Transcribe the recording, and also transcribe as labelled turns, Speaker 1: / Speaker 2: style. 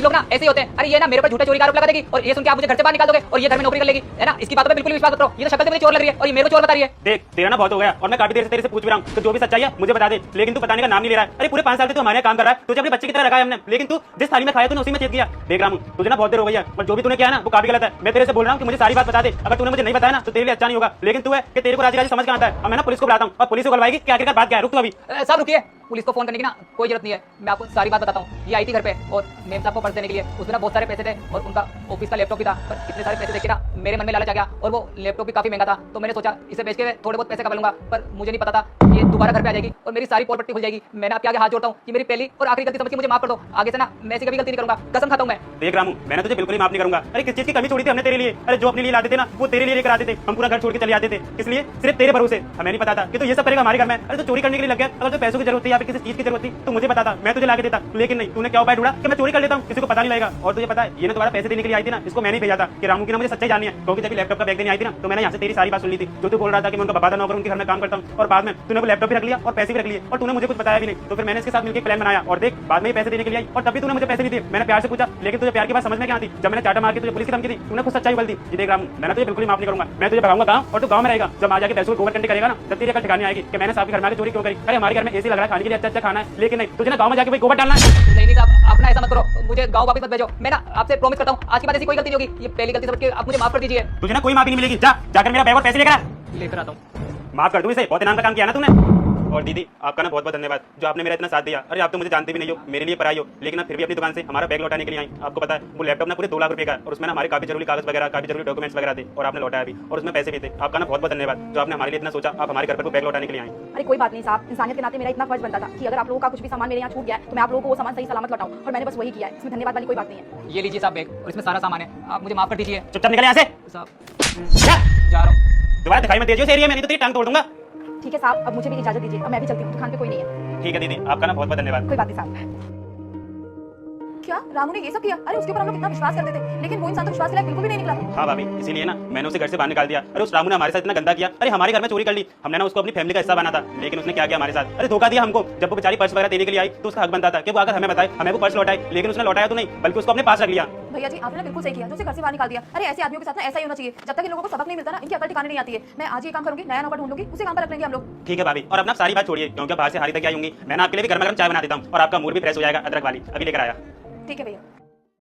Speaker 1: लोग ना ऐसे ही होते हैं। अरे ये ना मेरे पर झूठा चोरी का आरोप लगा देगी और ये सुन के आप मुझे घर से बाहर निकाल दोगे और ये घर में नौकरी कर लेगी, है ना। इसकी बातों पे बिल्कुल विश्वास मत करो। ये तो शक्ल से मुझे चोर लग रही है और ये मेरे को चोर बता रही है।
Speaker 2: देख तेरा ना बहुत हो गया और मैं काफी देर से तेरे से पूछ भी रहा हूँ तो जो भी सच्चाई है मुझे बता दे, लेकिन तू बताने का नाम नहीं ले रहा है। अरे पूरे 5 साल से तू हमारे यहाँ काम कर रहा है, तुझे अपने बच्चे की तरह रखा है हमने, लेकिन तू जिस थाली में खाया तूने उसी में चेक किया। देख रहा हूँ तुझे ना बहुत देर हो गई है और जो भी तूने किया ना वो काफी गलत है। मैं तेरे से बोल रहा हूँ कि मुझे सारी बात बता दे। अगर तूने मुझे नहीं बताया ना तो तेरे लिए अच्छा नहीं होगा, लेकिन तू है कि तेरे को राजी राजी समझ के आता है। अब मैं ना पुलिस को बुलाता हूँ और पुलिस को बुलवाएगी कि आखिरकार बात क्या है। रुक तू अभी।
Speaker 1: साहब रुकिए, पुलिस को फोन करने की ना कोई जरूरत नहीं है। मैं आपको सारी बात बताता हूँ। ये आई थी घर पे और मेम साहब को पर्स देने के लिए। उसमें ना बहुत सारे पैसे थे और उनका ऑफिस का लैपटॉप भी था, पर इतने सारे पैसे देख के ना मेरे मन में लालच आ गया और वो लैपटॉप भी काफी महंगा था। तो मैंने सोचा इसे बेच के थोड़े बहुत पैसे कमा लूंगा, पर मुझे नहीं पता था ये दोबारा घर पे आ जाएगी और मेरी सारी प्रॉपर्टी खुल जाएगी। मैंने आपके आगे हाथ जोड़ता हूँ कि मेरी पहली और आखिरी गलती समझ के मुझे माफ कर दो। आगे से ना मैं ऐसी कभी गलती नहीं करूंगा, कसम खाता हूँ मैं।
Speaker 2: देख रामू मैंने तुझे बिल्कुल ही माफ नहीं करूंगा। अरे किस चीज की कमी छोड़ी थी हमने तेरे लिए? अरे जो अपने लिए लाते थे ना वो तेरे लिए लेकर आते थे, हम पूरा घर छोड़ के चले जाते थे, इसलिए सिर्फ तेरे भरोसे। हमें नहीं पता था कि तू ये सब करेगा हमारे घर में। अरे तो चोरी करने के लिए लग गया। अगर तो पैसों की जरूरत थी या फिर किसी चीज की जरूरत थी तो मुझे बताता, मैं तुझे लाके देता, लेकिन नहीं, तूने क्या उपाय ढूंढा कि मैं चोरी कर लेता हूँ, किसी को पता नहीं लगेगा। और तुझे पता है ये ना तुम्हारा पैसे देने के लिए आई थी ना, इसको मैंने भेजा था कि रामू की ना मुझे सच्चाई जाननी है, क्योंकि जब लैपटॉप का बैग देने आई थी ना तो मैंने यहाँ से तेरी सारी बात सुन ली थी। जो तू बोल रहा था कि मैं उनका बाबा नौकर उनके घर में काम करता हूँ और बाद में तूने वो लैपटॉप भी रख लिया और पैसे भी रख लिए और तूने मुझे कुछ बताया भी नहीं। तो फिर मैंने इसके साथ मिलकर प्लान बनाया और देख बाद में पैसे देने के लिए आई और तभी तूने मुझे पैसे नहीं दिए। मैंने प्यार से पूछा, लेकिन तुझे प्यार की बात समझ में क्या आती? जब मैंने चाटा मार के तुझे पुलिस की धमकी दी तूने कुछ सच्चाई बोल दी। जी देख रामू मैं तुझे बिल्कुल माफ नहीं करूंगा। मैं तुझे भगाऊंगा गाँव और तू गाँव में रहेगा। जब आ जाके पैसों को गोबर कंटे करेगा ना तब तेरी अकल ठिकाने आएगी कि मैंने साहब के घर में आके चोरी क्यों करी। अरे हमारे घर में एसी लग रहा है, खाने के लिए अच्छा अच्छा खाना है, लेकिन नहीं, तुझे ना गाँव में जाके गोबर डालना है।
Speaker 1: नहीं साहब आप ना ऐसा मत करो, मुझे गाँव वापस मत भेजो। मैं ना आपसे प्रॉमिस करता हूँ आज के बाद ऐसी कोई गलती नहीं होगी। ये पहली गलती समझ के आप मुझे माफ कर दीजिए।
Speaker 2: तुझे ना कोई माफी नहीं मिलेगी। जा जाकर मेरा बैग और पैसे लेकर आ।
Speaker 1: लेकर आता हूँ।
Speaker 2: माफ कर दूं इसे, बहुत इनाम का काम किया ना तूने। और दीदी आपका ना बहुत बहुत धन्यवाद जो आपने मेरा इतना साथ दिया। अरे आप तो मुझे जानते भी नहीं हो, मेरे लिए पराई हो, लेकिन आप फिर भी अपनी दुकान से हमारा बैग लौटाने के लिए आई। आपको पता है वो लैपटॉप ना पूरे 2 लाख रुपए का और उसमें ना हमारे काफी जरूरी कागज वगैरह काफी जरूरी डॉक्यूमेंट्स वगैरह थे और आपने लौटाया भी और उसमें पैसे भी थे। आपका ना बहुत बहुत धन्यवाद जो आपने हमारे लिए इतना सोचा, आप हमारे घर पर वो बैग लौटाने के लिए आए।
Speaker 3: अरे कोई बात नहीं साहब, इंसानियत के नाते मेरा इतना फर्ज बनता था कि अगर आप लोगों का कुछ भी सामान मेरे यहाँ छूट गया है तो मैं आप लोगों को वो सामान सही सलामत लौटाऊं और मैंने बस वही किया है। इसमें धन्यवाद वाली कोई बात नहीं है।
Speaker 1: ये लीजिए साहब बैग और इसमें सारा सामान है, आप मुझे माफ कर दीजिए।
Speaker 2: चुपचाप निकल यहाँ से।
Speaker 1: साहब जा रहा हूँ।
Speaker 2: दोबारा दिखाई मत दीजिए उस एरिया में, नहीं तो तेरी टांग तोड़ दूंगा।
Speaker 3: ठीक है साहब, अब मुझे भी इजाजत दीजिए, अब मैं भी चलती हूँ, दुकान पे कोई नहीं है।
Speaker 2: ठीक है दीदी आपका ना बहुत बहुत धन्यवाद।
Speaker 3: कोई बात नहीं साहब। क्या रामू ने ये सब किया? अरे उसके ऊपर हम लोग कितना विश्वास करते थे, लेकिन वो इंसान तो विश्वास के लायक बिल्कुल भी नहीं निकला।
Speaker 2: हाँ भाभी इसीलिए ना मैंने उसे घर से बाहर निकाल दिया। अरे उस रामू ने हमारे साथ इतना गंदा किया। अरे हमारे घर में चोरी कर ली, हमने ना उसको अपनी फैमिली का हिस्सा बना था, लेकिन उसने क्या किया हमारे साथ? अरे धोखा दिया हमको। जब वो बेचारी पर्स वगैरह देने के लिए आई तो उसका हक बनता था कि वो आकर हमें बताए, हमें वो पर्स लौटाए, लेकिन उसने लौटाया तो नहीं बल्कि उसको अपने पास रख लिया।
Speaker 3: भैया जी आपने बिल्कुल सही किया, जो उसे घर से बाहर निकाल दिया। अरे ऐसे आदमियों के साथ ना ऐसा ही होना चाहिए। जब तक इन लोगों को सबक नहीं मिलता ना इनकी अकल ठिकाने नहीं आती है। मैं आज ये काम करूंगी, नया नौकर ढूंढूंगी, उसे काम पर रख लेंगे हम लोग।
Speaker 2: ठीक है भाभी, और अपना सारी बात छोड़िए क्योंकि बाहर से हारी तक आई होंगी। मैंने आपके लिए भी गर्मा गर्म चाय बना देता हूँ और आपका मूड भी फ्रेश हो जाएगा अदरक वाली, अभी लेकर आया।
Speaker 3: ठीक है भैया।